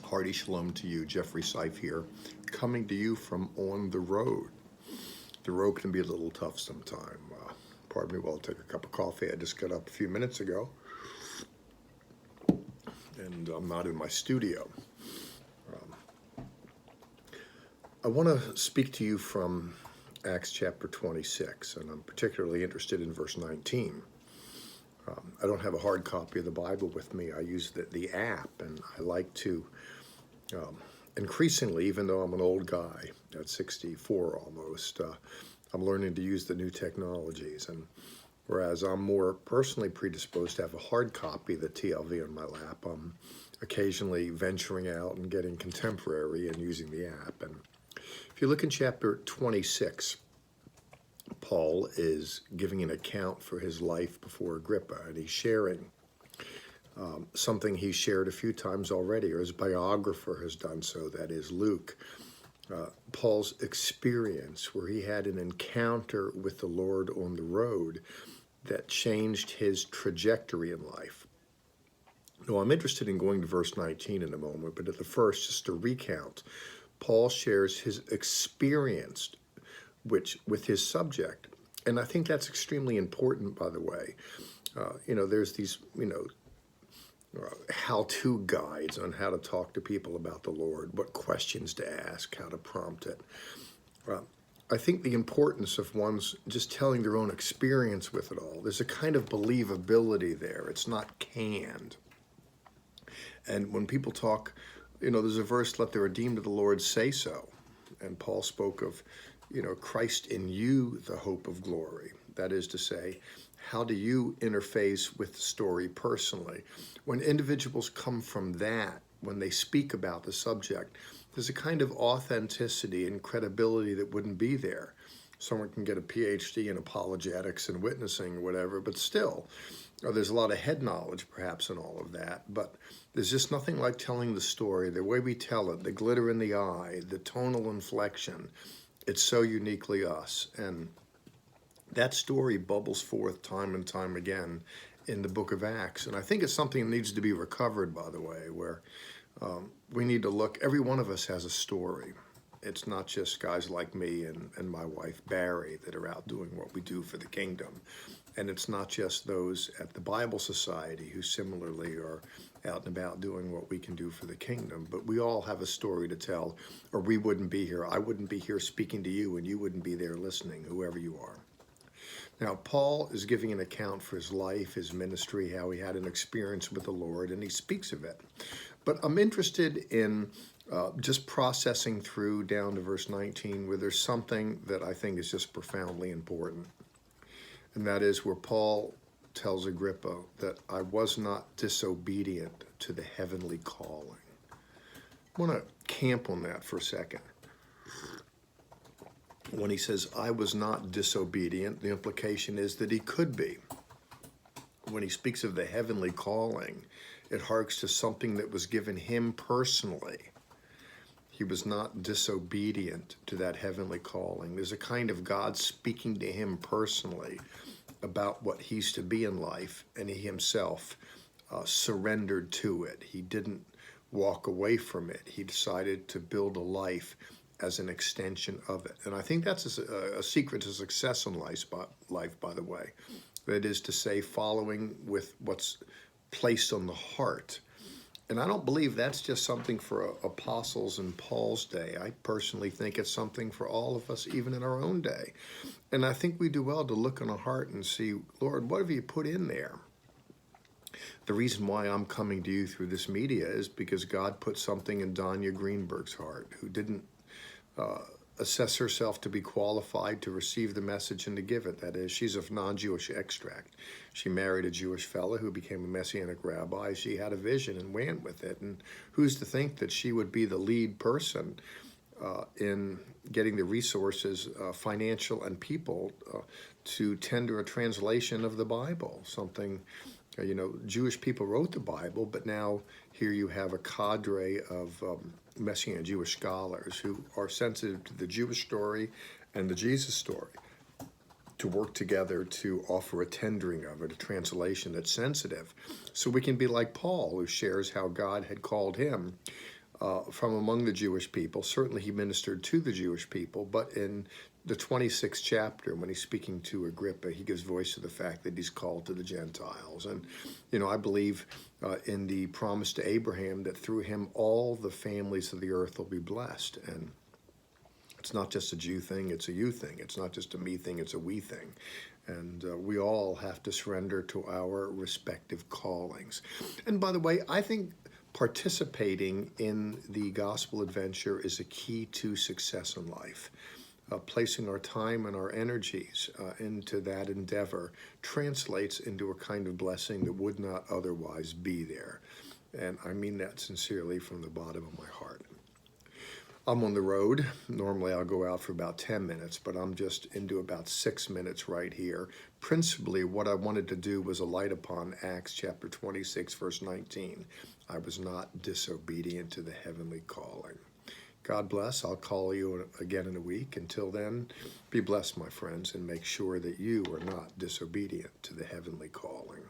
Hearty shalom to you, Jeffrey Seif here, coming to you from on the road. The road can be a little tough sometime. Pardon me while I take a cup of coffee. I just got up a few minutes ago, and I'm not in my studio. I want to speak to you from Acts chapter 26, and I'm particularly interested in verse 19. I don't have a hard copy of the Bible with me. I use the app, and I like to increasingly, even though I'm an old guy at 64 almost, I'm learning to use the new technologies. And whereas I'm more personally predisposed to have a hard copy of the TLV on my lap, I'm occasionally venturing out and getting contemporary and using the app. And if you look in chapter 26, Paul is giving an account for his life before Agrippa, and he's sharing something he shared a few times already, or his biographer has done so, that is Luke. Paul's experience where he had an encounter with the Lord on the road that changed his trajectory in life. Now, I'm interested in going to verse 19 in a moment, but at the first, just to recount, Paul shares his experience with his subject. And I think that's extremely important, by the way. There's these, how-to guides on how to talk to people about the Lord, what questions to ask, how to prompt it. I think the importance of one's just telling their own experience with it all, there's a kind of believability there. It's not canned. And when people talk, there's a verse, let the redeemed of the Lord say so. And Paul spoke of, Christ in you, the hope of glory. That is to say, how do you interface with the story personally? When individuals come from that, when they speak about the subject, there's a kind of authenticity and credibility that wouldn't be there. Someone can get a PhD in apologetics and witnessing or whatever, but still, there's a lot of head knowledge perhaps in all of that, but there's just nothing like telling the story, the way we tell it, the glitter in the eye, the tonal inflection. It's so uniquely us. And that story bubbles forth time and time again in the book of Acts. And I think it's something that needs to be recovered, by the way, where we need to look, every one of us has a story. It's not just guys like me and my wife, Barry, that are out doing what we do for the kingdom. And it's not just those at the Bible Society who similarly are out and about doing what we can do for the kingdom. But we all have a story to tell, or we wouldn't be here. I wouldn't be here speaking to you, and you wouldn't be there listening, whoever you are. Now, Paul is giving an account for his life, his ministry, how he had an experience with the Lord, and he speaks of it. But I'm interested in just processing through down to verse 19, where there's something that I think is just profoundly important. And that is where Paul tells Agrippa that I was not disobedient to the heavenly calling. I want to camp on that for a second. When he says, I was not disobedient, the implication is that he could be. When he speaks of the heavenly calling, it harks to something that was given him personally. He was not disobedient to that heavenly calling. There's a kind of God speaking to him personally about what he's to be in life, and he himself surrendered to it. He didn't walk away from it. He decided to build a life as an extension of it. And I think that's a secret to success in life, by the way. That is to say, following with what's placed on the heart. And I don't believe that's just something for apostles in Paul's day. I personally think it's something for all of us, even in our own day. And I think we do well to look in our heart and see, Lord, what have you put in there? The reason why I'm coming to you through this media is because God put something in Danya Greenberg's heart, who didn't assess herself to be qualified to receive the message and to give it. That is, she's of non-Jewish extract. She married a Jewish fellow who became a Messianic rabbi. She had a vision and went with it. And who's to think that she would be the lead person in getting the resources, financial and people, to tender a translation of the Bible? Something, Jewish people wrote the Bible, but now here you have a cadre of Messianic Jewish scholars who are sensitive to the Jewish story and the Jesus story to work together to offer a tendering of it, a translation that's sensitive. So we can be like Paul, who shares how God had called him from among the Jewish people. Certainly he ministered to the Jewish people, but in the 26th chapter, when he's speaking to Agrippa, he gives voice to the fact that he's called to the Gentiles. And, I believe in the promise to Abraham that through him all the families of the earth will be blessed. And it's not just a Jew thing, it's a you thing. It's not just a me thing, it's a we thing. And we all have to surrender to our respective callings. And by the way, I think participating in the gospel adventure is a key to success in life. Placing our time and our energies into that endeavor translates into a kind of blessing that would not otherwise be there. And I mean that sincerely from the bottom of my heart. I'm on the road. Normally I'll go out for about 10 minutes, but I'm just into about 6 minutes right here. Principally, what I wanted to do was alight upon Acts chapter 26, verse 19. I was not disobedient to the heavenly calling. God bless. I'll call you again in a week. Until then, be blessed, my friends, and make sure that you are not disobedient to the heavenly calling.